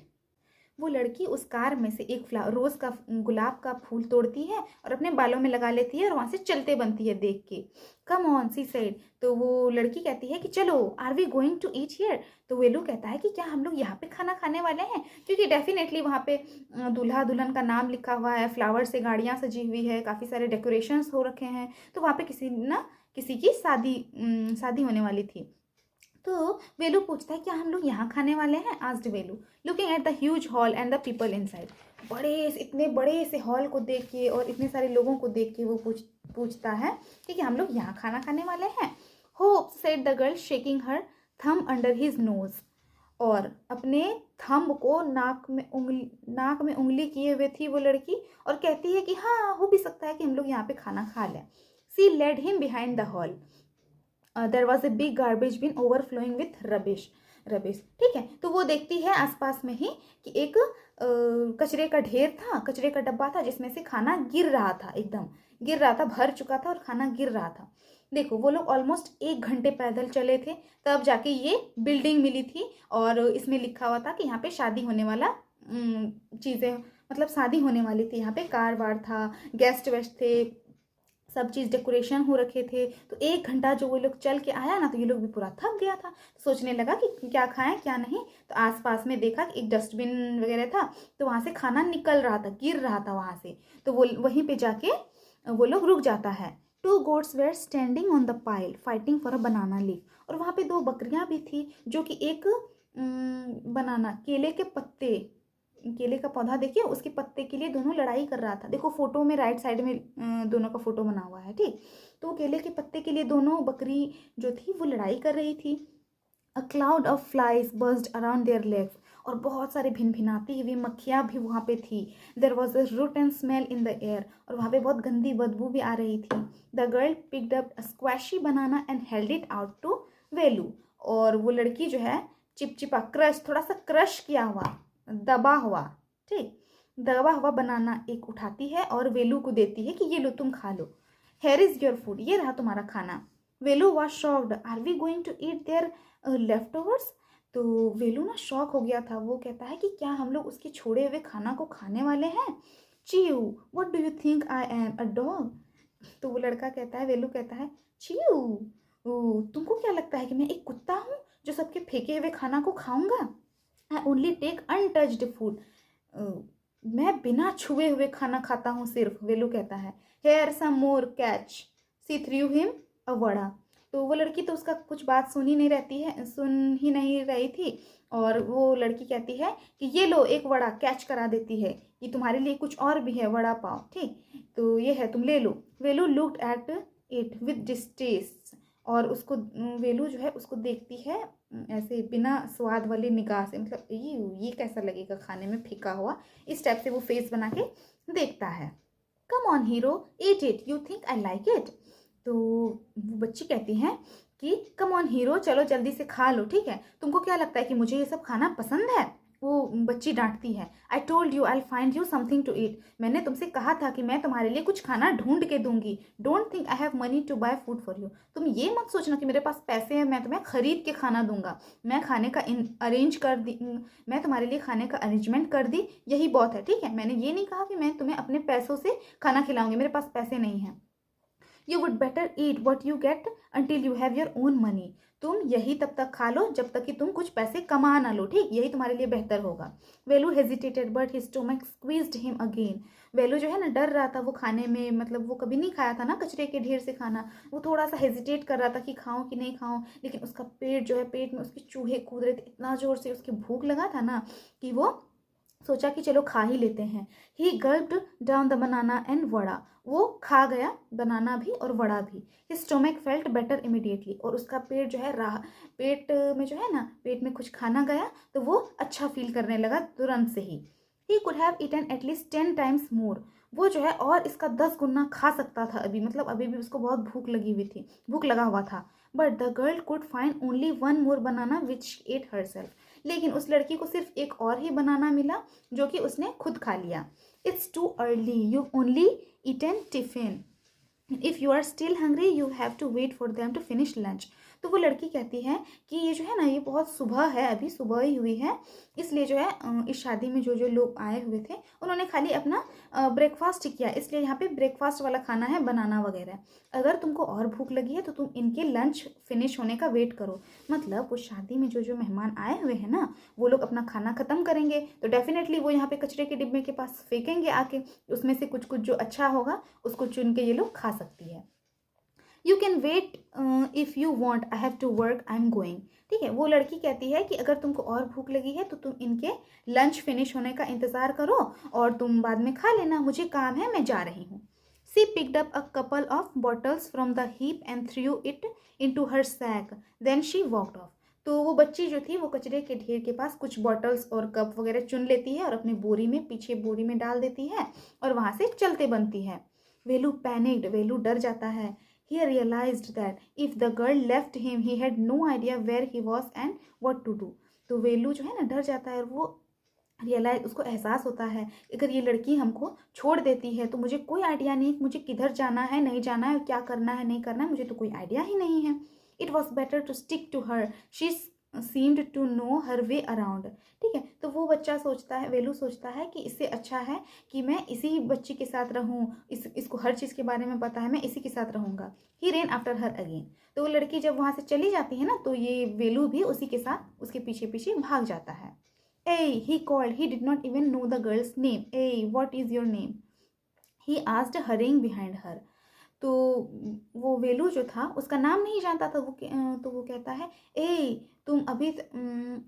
[SPEAKER 1] वो लड़की उस कार में से एक रोज का गुलाब का फूल तोड़ती है और अपने बालों में लगा लेती है और वहां से चलते बनती है देख के। Come on, she said. तो वो लड़की कहती है कि चलो, are we going to eat here? तो वेलू कहता है कि क्या हम लोग यहाँ पे खाना खाने वाले हैं? क्योंकि डेफिनेटली वहाँ पे दूल्हा दुल्हन का नाम लिखा हुआ है, फ्लावर से गाड़ियाँ सजी हुई है, काफ़ी सारे डेकोरेशंस हो रखे हैं, तो वहाँ पे किसी की शादी होने वाली थी। तो वेलू पूछता है क्या हम लोग यहाँ खाने वाले हैं? Asked Velu, looking at the huge hall and the people inside. इतने बड़े से हॉल को देख के और इतने सारे लोगों को देख के वो पूछता है कि क्या हम लोग यहाँ खाना खाने वाले हैं? Hope, said the girl shaking her thumb under his nose. और अपने थंब को नाक में उंगली किए हुए थी वो लड़की, और कहती है कि हाँ, हो भी सकता है कि हम लोग यहाँ पे खाना खा लें। She led him behind the hall. There was a big garbage bin overflowing with rubbish. ठीक है, तो वो देखती है आसपास में ही कि एक कचरे का ढेर था, कचरे का डब्बा था जिसमें से खाना गिर रहा था, एकदम गिर रहा था, भर चुका था और खाना गिर रहा था। देखो, वो लोग ऑलमोस्ट 1 घंटे पैदल चले थे, तब जाके ये बिल्डिंग मिली थी, और इसमें लिखा हुआ था कि यहाँ पे शादी होने वाला चीज़ें, मतलब शादी होने वाली थी। यहाँ पे कार वार था, गेस्ट वेस्ट थे, सब चीज़ डेकोरेशन हो रखे थे। तो 1 घंटा जो वो लोग चल के आया ना, तो ये लोग भी पूरा थक गया था। सोचने लगा कि क्या खाएं क्या नहीं। तो आसपास में देखा कि एक डस्टबिन वगैरह था, तो वहाँ से खाना निकल रहा था, गिर रहा था वहाँ से। तो वो वहीं पे जाके वो लोग रुक जाता है। 2 goats were standing on the pile fighting for a banana leaf। और वहाँ पे 2 बकरियां भी थी, जो कि एक बनाना केले के पत्ते, केले का पौधा देखिए, उसके पत्ते के लिए दोनों लड़ाई कर रहा था। देखो फोटो में राइट साइड में दोनों का फोटो बना हुआ है, ठीक। तो केले के पत्ते के लिए दोनों बकरी जो थी वो लड़ाई कर रही थी। A cloud of flies burst around there legs. और बहुत सारी भिनभिनाती हुई मक्खियाँ भी वहाँ पे थी। There was a rotten smell in the air. और वहाँ पे बहुत गंदी बदबू भी आ रही थी। The girl picked up a squashy banana and held it out to Velu. और वो लड़की जो है चिपचिपा क्रश, थोड़ा सा क्रश किया हुआ, दबा हुआ, ठीक, दबा हुआ बनाना एक उठाती है और वेलू को देती है कि ये लो तुम खा लो। हेयर इज योर फूड, ये रहा तुम्हारा खाना। Velu was shocked, are we going to eat their leftovers. तो वेलू ना शॉक हो गया था। वो कहता है कि क्या हम लोग उसके छोड़े हुए खाना को खाने वाले हैं। चीयू, what do you think I am, a dog. तो वो लड़का कहता है, वेलू कहता है, चीयू, तुमको क्या लगता है कि मैं एक कुत्ता हूँ जो सबके फेंके हुए खाना को खाऊंगा। I only take untouched food, मैं बिना छुए हुए खाना खाता हूँ सिर्फ। वेलू कहता है, here some more catch, she threw him a vada. तो वो लड़की तो उसका कुछ बात सुन ही नहीं रही थी। और वो लड़की कहती है कि ये लो एक वड़ा, कैच करा देती है कि तुम्हारे लिए कुछ और भी है, वड़ा पाव, ठीक, तो ये है, तुम ले लो। Velu looked at it with distaste. और उसको वेलू जो है उसको देखती है ऐसे बिना स्वाद वाली निगाह से, मतलब ये कैसा लगेगा खाने में, फीका हुआ, इस टाइप से वो फेस बना के देखता है। Come on hero, eat it, you think I like it. तो वो बच्ची कहती है कि कम ऑन हीरो, चलो जल्दी से खा लो, ठीक है, तुमको क्या लगता है कि मुझे ये सब खाना पसंद है। वो बच्ची डांटती है, I told you I find you something to eat, मैंने तुमसे कहा था कि मैं तुम्हारे लिए कुछ खाना ढूंढ के दूंगी। Don't think I have money to buy food for you, तुम ये मत सोचना कि मेरे पास पैसे हैं मैं तुम्हें खरीद के खाना दूंगा। मैं खाने का अरेंज कर दी, मैं तुम्हारे लिए खाने का अरेंजमेंट कर दी, यही बहुत है, ठीक है। मैंने ये नहीं कहा कि मैं तुम्हें अपने पैसों से खाना खिलाऊंगी, मेरे पास पैसे नहीं हैं। You would better eat what you get until you have your own money, तुम यही तब तक खा लो जब तक कि तुम कुछ पैसे कमा ना लो, ठीक, यही तुम्हारे लिए बेहतर होगा। Velu hesitated but his stomach squeezed him again. Velu जो है ना डर रहा था वो खाने में, मतलब वो कभी नहीं खाया था ना कचरे के ढेर से खाना, वो थोड़ा सा हेजिटेट कर रहा था कि खाऊं कि नहीं खाऊं। लेकिन उसका पेट जो है, पेट में उसके चूहे कूद रहे थे, इतना जोर से उसकी भूख लगा था ना कि वो सोचा कि चलो खा ही लेते हैं। He gulped down the banana and vada, वो खा गया बनाना भी और वड़ा भी। His stomach felt better immediately, और उसका पेट जो है पेट में जो है ना, पेट में कुछ खाना गया तो वो अच्छा फील करने लगा तुरंत से ही। He could have eaten at least 10 times more, वो जो है और इसका 10 गुना खा सकता था अभी, मतलब अभी भी उसको बहुत भूख लगा हुआ था। But the girl could find only 1 more banana which ate herself, लेकिन उस लड़की को सिर्फ एक और ही बनाना मिला जो कि उसने खुद खा लिया। It's too early, you only eaten tiffin, if you are still hungry you have to wait for them to finish lunch. तो वो लड़की कहती है कि ये जो है ना, ये बहुत सुबह है, अभी सुबह ही हुई है, इसलिए जो है इस शादी में जो जो लोग आए हुए थे उन्होंने खाली अपना ब्रेकफास्ट किया, इसलिए यहाँ पे ब्रेकफास्ट वाला खाना है, बनाना वगैरह। अगर तुमको और भूख लगी है तो तुम इनके लंच फिनिश होने का वेट करो। मतलब उस शादी में जो जो मेहमान आए हुए हैं ना, वो लोग अपना खाना ख़त्म करेंगे तो डेफिनेटली वो यहाँ पे कचरे के डिब्बे के पास फेंकेंगे आके, उसमें से कुछ कुछ जो अच्छा होगा उसको चुन के ये लोग खा सकती है। You can wait if you want, I have to work, I am going. ठीक है, वो लड़की कहती है कि अगर तुमको और भूख लगी है तो तुम इनके लंच फिनिश होने का इंतज़ार करो और तुम बाद में खा लेना, मुझे काम है, मैं जा रही हूँ। She picked up a couple of bottles from the heap and threw it into her sack, then she walked off. तो वो बच्ची जो थी वो कचरे के ढेर के पास कुछ बॉटल्स और कप वगैरह चुन लेती है और अपनी बोरी में, पीछे बोरी में डाल देती है और वहाँ से चलते बनती है। वेलू पैनिक्ड, वेलू डर जाता है। He realized that if the girl left him, he had no idea where he was and what to do. तो वेलू जो है ना डर जाता है और वो रियलाइज, उसको एहसास होता है अगर ये लड़की हमको छोड़ देती है तो मुझे कोई आइडिया नहीं कि मुझे किधर जाना है, नहीं जाना है, क्या करना है, नहीं करना है, मुझे तो कोई आइडिया ही नहीं है। It was better to stick to her, she seemed to know her way around. ठीक है, तो वो बच्चा सोचता है, वेलू सोचता है कि इससे अच्छा है कि मैं इसी बच्ची के साथ रहूं, इसको हर चीज़ के बारे में पता है, मैं इसी के साथ रहूंगा। ही रेन आफ्टर हर अगेन। तो वो लड़की जब वहाँ से चली जाती है ना, तो ये वेलू भी उसी के साथ उसके पीछे पीछे भाग जाता है। Hey he called, he did not even know the girl's name. Hey what is your name, he asked hurrying behind her. तो वो वेलू जो था उसका नाम नहीं जानता था। तो वो कहता है, ए तुम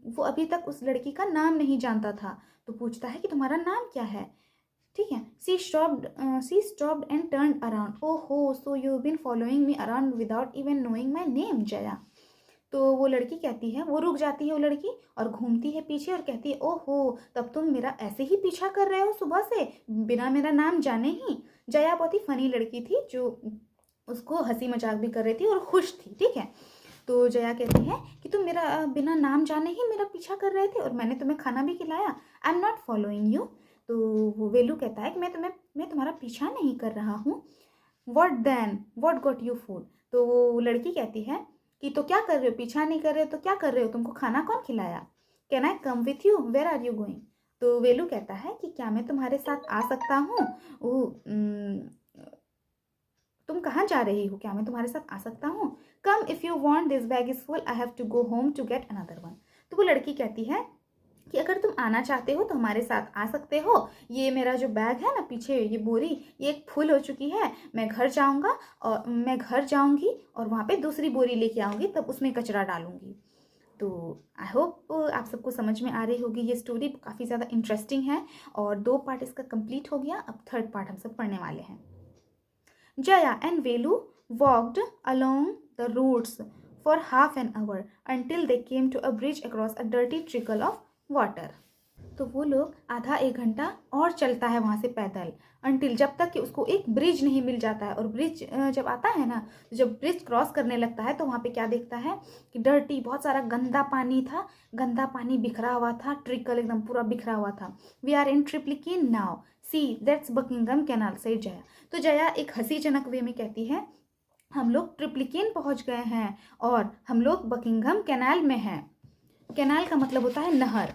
[SPEAKER 1] वो अभी तक उस लड़की का नाम नहीं जानता था। तो पूछता है कि तुम्हारा नाम क्या है, ठीक है। She stopped and turn around. ओहो, so you been following me around without even knowing my name Jaya. तो वो लड़की कहती है, वो रुक जाती है वो लड़की और घूमती है पीछे और कहती है, ओहो, तब तुम मेरा ऐसे ही पीछा कर रहे हो सुबह से बिना मेरा नाम जाने ही। जया बहुत ही फनी लड़की थी जो उसको हंसी मजाक भी कर रही थी और खुश थी, ठीक है। तो जया कहती है कि तुम मेरा बिना नाम जाने ही मेरा पीछा कर रहे थे और मैंने तुम्हें खाना भी खिलाया। I am not following you. तो वो वेलू कहता है कि मैं तुम्हारा पीछा नहीं कर रहा हूँ। What then, what got you food. तो वो लड़की कहती है कि तो क्या कर रहे हो, पीछा नहीं कर रहे हो तो क्या कर रहे हो, तुमको खाना कौन खिलाया। Can I come with you, where are you going. तो वेलू कहता है कि क्या मैं तुम्हारे साथ आ सकता हूँ, तुम कहाँ जा रही हो, क्या मैं तुम्हारे साथ आ सकता हूँ। Come if you want, this bag is full, I have to go home to get another one. तो वो लड़की कहती है कि अगर तुम आना चाहते हो तो हमारे साथ आ सकते हो, ये मेरा जो बैग है ना पीछे, ये बोरी, ये एक फुल हो चुकी है, मैं घर जाऊंगी और वहाँ पे दूसरी बोरी लेके आऊंगी, तब उसमें कचरा डालूंगी। तो आई होप आप सबको समझ में आ रही होगी। ये स्टोरी काफ़ी ज़्यादा इंटरेस्टिंग है और 2 पार्ट इसका कंप्लीट हो गया, अब 3rd पार्ट हम सब पढ़ने वाले हैं। Jaya and Velu walked along the roads for half an hour until they came to a bridge across a dirty trickle of water. तो वो लोग आधा 1 घंटा और चलता है वहाँ से पैदल, अंटिल जब तक कि उसको एक ब्रिज नहीं मिल जाता है। और ब्रिज जब आता है ना, तो जब ब्रिज क्रॉस करने लगता है तो वहाँ पे क्या देखता है कि डर्टी, बहुत सारा गंदा पानी था, गंदा पानी बिखरा हुआ था, ट्रिकल एकदम पूरा बिखरा हुआ था। We are in Triplicane now, see that's Buckingham Canal, सही जया। तो जया एक हंसीजनक वे में कहती है, हम लोग ट्रिप्लिकेन पहुँच गए हैं और हम लोग बकिंगम कैनाल में हैं। कैनाल का मतलब होता है नहर,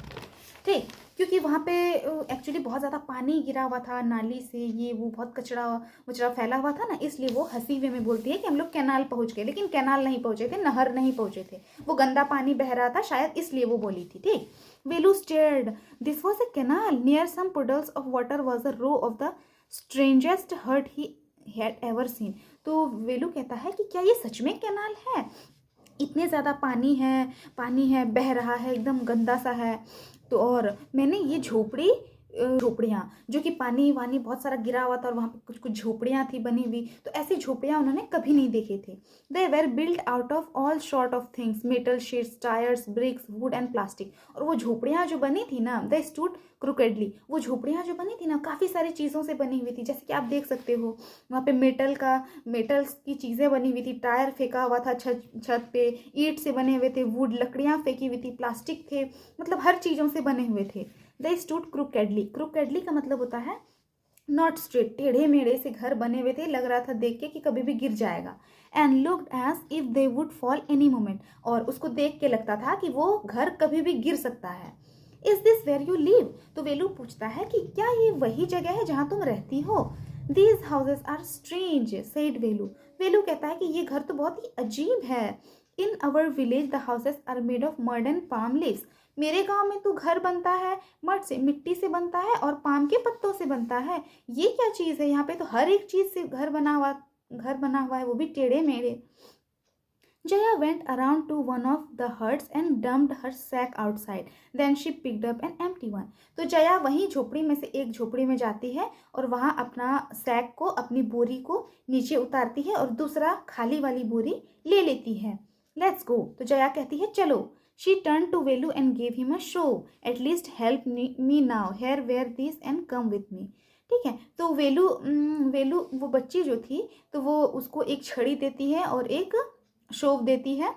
[SPEAKER 1] ठीक, क्योंकि वहाँ पे एक्चुअली बहुत ज़्यादा पानी गिरा हुआ था नाली से, ये वो बहुत कचरा फैला हुआ था ना, इसलिए वो हंसी वे में बोलती है कि हम लोग कैनाल पहुँच गए, लेकिन कैनाल नहीं पहुँचे थे, नहर नहीं पहुँचे थे, वो गंदा पानी बह रहा था शायद, इसलिए वो बोली थी, ठीक। Velu stared, this was a canal, near some puddles of water was a row of the strangest हर्ट ही हैड एवर सीन। तो वेलू कहता है कि क्या ये सच में कैनाल है, इतने ज़्यादा पानी है, बह रहा है, एकदम गंदा सा है। तो और मैंने ये झोपड़ियाँ जो कि पानी वानी बहुत सारा गिरा हुआ था और वहाँ पे कुछ कुछ झोपड़ियाँ थी बनी हुई, तो ऐसी झोपड़ियाँ उन्होंने कभी नहीं देखे थे। They were build out of all sort of things, metal sheets, tyres, bricks, wood and plastic. और वो झोपड़ियाँ जो बनी थी ना, दे स्टूड क्रुकेडली, वो झोपड़ियाँ जो बनी थी ना काफ़ी सारी चीज़ों से बनी हुई थी, जैसे कि आप देख सकते हो वहाँ पे मेटल्स की चीज़ें बनी हुई थी, टायर फेंका हुआ था छत पे, ईंट से बने हुए थे, वुड लकड़ियाँ फेंकी हुई थी, प्लास्टिक थे, मतलब हर चीज़ों से बने हुए थे। दे स्टूड क्रुकेडली, क्रुकेडली का मतलब होता है नॉट स्ट्रेट, टेढ़े मेढ़े से घर बने हुए थे, लग रहा था देख के कि कभी भी गिर जाएगा। And looked as if they would fall any moment, और उसको देख के लगता था कि वो घर कभी भी गिर सकता है। Is this where you live, तो वेलू पूछता है कि क्या ये वही जगह है जहाँ तुम रहती हो। These houses are strange, said Velu. Velu कहता है कि ये घर तो बहुत ही अजीब है। In our village the houses are made of mud and palm leaves, मेरे गांव में तो घर बनता है मड से, मिट्टी से बनता है और पाम के पत्तों से बनता है, ये क्या चीज़ है, यहाँ पे तो हर एक चीज़ से घर बना हुआ है, वो भी टेढ़े मेढ़े। Jaya went around to one of the huts and dumped her sack outside. Then she picked up an empty one. तो जया वहीं झोपड़ी में से एक झोपड़ी में जाती है और वहाँ अपना सैक को, अपनी बोरी को नीचे उतारती है और दूसरा खाली वाली बोरी ले लेती है। Let's go. तो जया कहती है चलो। She turned to Velu and gave him a show. At least help me now. Here, wear this and come with me. ठीक है, तो वेलू वो बच्ची जो थी तो वो उसको एक छड़ी देती है और एक शोव देती है,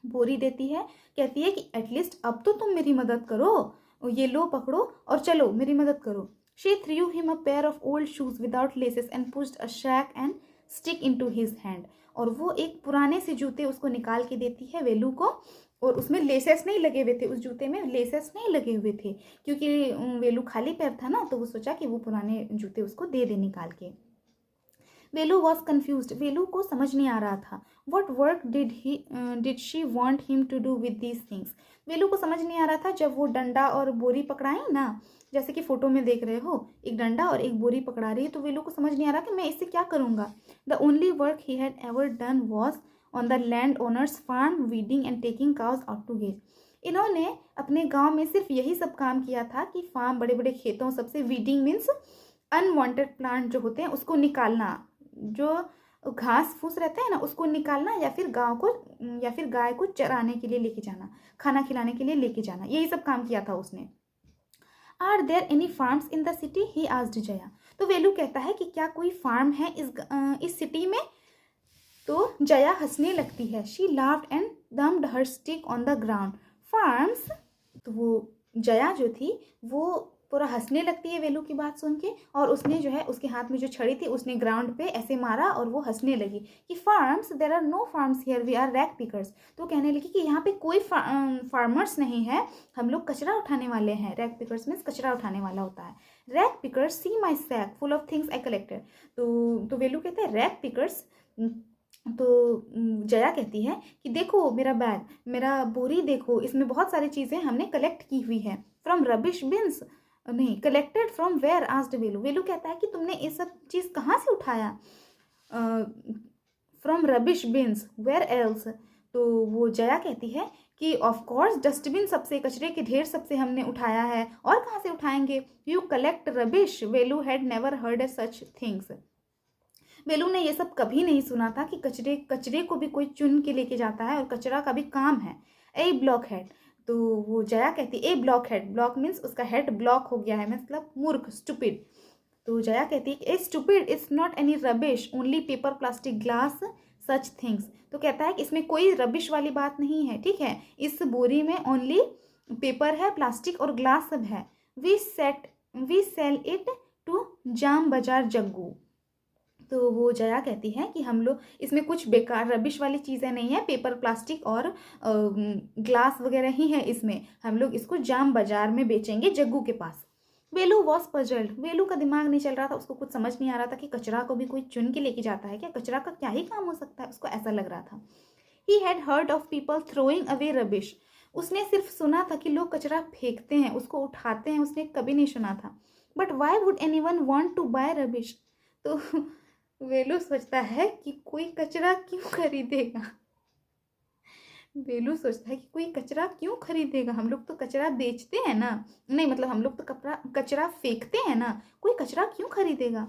[SPEAKER 1] बोरी देती है, कहती है कि एटलीस्ट अब तो तुम मेरी मदद करो, ये लो पकड़ो और चलो मेरी मदद करो। She threw him a pair of old shoes without laces and pushed a sack and stick into his hand. और वो एक पुराने से जूते उसको निकाल के देती है वेलू को और उसमें लेसेस नहीं लगे हुए थे, उस जूते में लेसेस नहीं लगे हुए थे, क्योंकि वेलू खाली पैर था ना, तो वो सोचा कि वो पुराने जूते उसको दे दे निकाल के। वेलू वॉज कन्फ्यूज, वेलू को समझ नहीं आ रहा था। What work did she want him to do with these things, Velu को समझ नहीं आ रहा था। जब वो डंडा और बोरी पकड़ाई ना, जैसे कि फोटो में देख रहे हो, एक डंडा और एक बोरी पकड़ा रही है, तो वेलू को समझ नहीं आ रहा कि मैं इससे क्या करूँगा। The only work he had ever done was on the land owners farm, weeding and taking cows out to graze. इन्होंने अपने गांव में सिर्फ यही सब काम किया था कि फार्म, बड़े बड़े खेतों सबसे, वीडिंग मीन्स अनवांटेड प्लांट जो होते हैं उसको निकालना, जो घास फूस रहता है ना उसको निकालना, या फिर गाय को चराने के लिए लेके जाना, खाना खिलाने के लिए लेके जाना, यही सब काम किया था उसने। Are there any farms in the city, he asked Jaya. तो वेलू कहता है कि क्या कोई फार्म है इस सिटी में। तो जया हंसने लगती है। She laughed and dumped her stick on the ground. Farms, तो वो जया जो थी वो पूरा हंसने लगती है वेलू की बात सुन के, और उसने जो है उसके हाथ में जो छड़ी थी उसने ग्राउंड पे ऐसे मारा और वो हंसने लगी कि farms, there are no farms here, we are rag pickers. तो कहने लगी कि यहाँ पे कोई फार्मर्स नहीं है, हम लोग कचरा उठाने वाले हैं। रैक पिकर्स मीन्स कचरा उठाने वाला होता है। Rag pickers, see my sack full of things I collected. तो वेलू कहते हैं रैक पिकर्स। तो जया कहती है कि देखो मेरा बैग, मेरा बोरी देखो, इसमें बहुत सारी चीज़ें हमने कलेक्ट की हुई है। फ्रॉम रबिश बिन्स, नहीं, कलेक्टेड फ्रॉम वेयर आस्क्ड वेलू। वेलू कहता है कि तुमने ये सब चीज़ कहाँ से उठाया। From rubbish bins, where else. तो वो जया कहती है कि ऑफ कोर्स डस्टबिन सबसे, कचरे के ढेर सबसे हमने उठाया है, और कहाँ से उठाएंगे। You collect rubbish, Velu had never heard such things. Velu ने ये सब कभी नहीं सुना था कि कचरे को भी कोई चुन के लेके जाता है और कचरा का भी काम है। ए ब्लॉक हेड। तो वो जया कहती ए ब्लॉक हेड, ब्लॉक मीन्स उसका हेड ब्लॉक हो गया है, मतलब मूर्ख, स्टूपिड। तो जया कहती है ए stupid, it's not any rubbish, only paper, plastic, glass, such things. तो कहता है कि इसमें कोई रबिश वाली बात नहीं है, ठीक है, इस बोरी में ओनली पेपर है, प्लास्टिक और ग्लास सब है। वी सेल इट टू जाम बाजार जग्गू। तो वो जया कहती है कि हम लोग इसमें कुछ बेकार रबिश वाली चीज़ें नहीं है, पेपर, प्लास्टिक और ग्लास वगैरह ही है इसमें, हम लोग इसको जाम बाजार में बेचेंगे जग्गू के पास। वेलू वॉज पजल्ड, वेलू का दिमाग नहीं चल रहा था, उसको कुछ समझ नहीं आ रहा था कि कचरा को भी कोई चुन के लेके जाता है क्या, कचरा का क्या ही काम हो सकता है, उसको ऐसा लग रहा था। He had heard of people throwing away rubbish, उसने सिर्फ सुना था कि लोग कचरा फेंकते हैं, उसको उठाते हैं, उसने कभी नहीं सुना था। But why would anyone want to buy rubbish. तो वेलू सोचता है कि कोई कचरा क्यों खरीदेगा। वेलू सोचता है कि कोई कचरा क्यों खरीदेगा, हम लोग तो कचरा बेचते हैं ना, नहीं मतलब हम लोग तो कचरा फेंकते हैं ना, कोई कचरा क्यों खरीदेगा।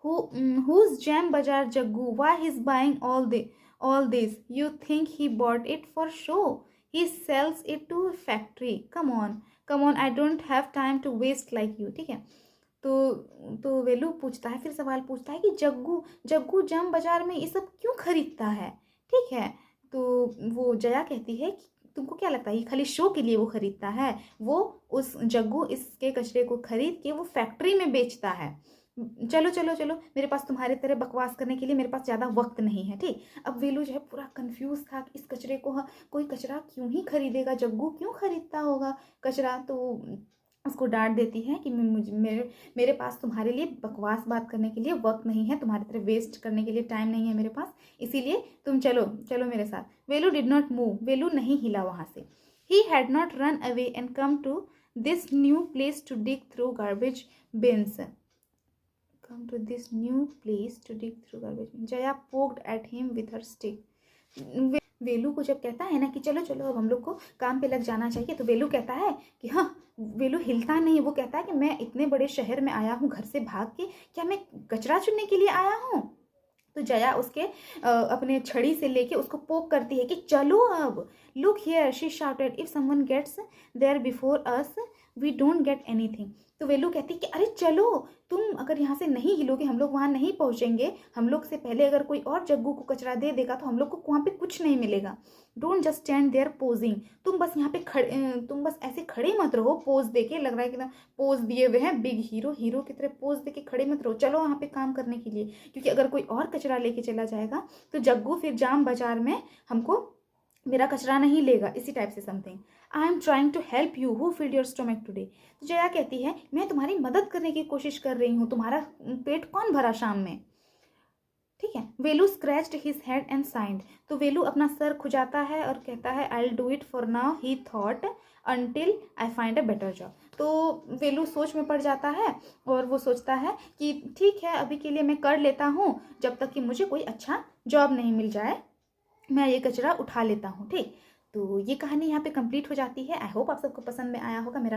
[SPEAKER 1] Whose jam bazaar jaggu, why he's buying all this, you think he bought it for show, he sells it to factory, come on, I don't have time to waste like you। ठीक है, तो वेलू पूछता है, फिर सवाल पूछता है कि जग्गू जाम बाजार में ये सब क्यों खरीदता है, ठीक है। तो वो जया कहती है कि तुमको क्या लगता है ये खाली शो के लिए वो खरीदता है, वो उस जग्गू इसके कचरे को खरीद के वो फैक्ट्री में बेचता है। चलो चलो चलो, मेरे पास तुम्हारे तरह बकवास करने के लिए मेरे पास ज़्यादा वक्त नहीं है, ठीक। अब वेलू जो है पूरा कंफ्यूज था कि इस कचरे को कोई कचरा क्यों ही खरीदेगा, जग्गू क्यों खरीदता होगा कचरा। तो उसको डांट देती है कि मेरे पास तुम्हारे लिए बकवास बात करने के लिए वक्त नहीं है, तुम्हारी तरह वेस्ट करने के लिए टाइम नहीं है मेरे पास, इसीलिए तुम चलो मेरे साथ। Velu did not move, Velu नहीं हिला वहाँ से। He had not run away and come to this new place to dig through garbage bins. Come to this new place to dig through garbage। Jaya poked at him with her stick। Velu को जब कहता है ना कि चलो चलो अब हम लोग को काम पे लग जाना चाहिए, तो वेलू कहता है कि हाँ, वेलू हिलता नहीं, वो कहता है कि मैं इतने बड़े शहर में आया हूँ घर से भाग के, क्या मैं कचरा चुनने के लिए आया हूँ। तो जया उसके अपने छड़ी से लेके उसको पोक करती है कि चलो अब। Look here, she shouted, if someone gets there before us we don't get anything. तो वेलू कहती है कि अरे चलो, तुम अगर यहाँ से नहीं हिलोगे हम लोग वहाँ नहीं पहुँचेंगे, हम लोग से पहले अगर कोई और जग्गू को कचरा दे देगा तो हम लोग को वहाँ पे कुछ नहीं मिलेगा। Don't just stand there posing, तुम बस यहाँ पे तुम बस ऐसे खड़े मत रहो पोज दे के, लग रहा है कि ना पोज दिए हुए हैं बिग हीरो की तरह, पोज दे के खड़े मत रहो, चलो वहाँ पे काम करने के लिए, क्योंकि अगर कोई और कचरा लेके चला जाएगा तो जग्गू फिर जाम बाजार में हमको मेरा कचरा नहीं लेगा, इसी टाइप से something. I am trying to help you, who filled your stomach today. तो जया कहती है मैं तुम्हारी मदद करने की कोशिश कर रही हूँ, तुम्हारा पेट कौन भरा शाम में। ठीक है। Velu scratched his head and sighed. तो वेलू अपना सर खुजाता है और कहता है I will do it for now he thought until I find a better job. तो वेलू सोच में पड़ जाता है और वो सोचता है कि ठीक है अभी के लिए मैं कर लेता हूँ, जब तक कि मुझे कोई अच्छा जॉब नहीं मिल जाए मैं ये कचरा उठा लेता हूँ। ठीक, तो ये कहानी यहाँ पे कंप्लीट हो जाती है। आई होप आप सबको पसंद में आया होगा, मेरा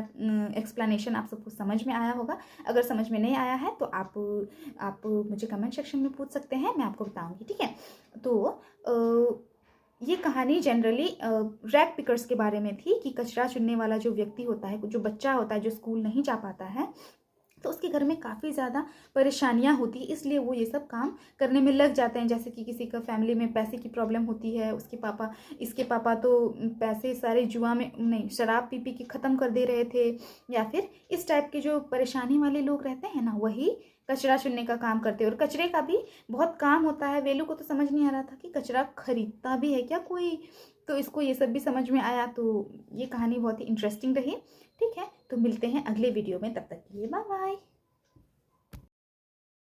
[SPEAKER 1] एक्सप्लेनेशन आप सबको समझ में आया होगा। अगर समझ में नहीं आया है तो आप मुझे कमेंट सेक्शन में पूछ सकते हैं, मैं आपको बताऊंगी। ठीक है। तो ये कहानी जनरली रैग पिकर्स के बारे में थी कि कचरा चुनने वाला जो व्यक्ति होता है, जो बच्चा होता है जो स्कूल नहीं जा पाता है, तो उसके घर में काफ़ी ज़्यादा परेशानियां होती है, इसलिए वो ये सब काम करने में लग जाते हैं। जैसे कि किसी का फैमिली में पैसे की प्रॉब्लम होती है, इसके पापा तो पैसे सारे जुआ में नहीं शराब पी पी के ख़त्म कर दे रहे थे, या फिर इस टाइप के जो परेशानी वाले लोग रहते हैं ना, वही कचरा चुनने का काम करते हैं। और कचरे का भी बहुत काम होता है। वेलू को तो समझ नहीं आ रहा था कि कचरा खरीदता भी है क्या कोई, तो इसको ये सब भी समझ में आया। तो ये कहानी बहुत ही इंटरेस्टिंग रही। ठीक है, तो मिलते हैं अगले वीडियो में, तब तक के लिए बाय बाय।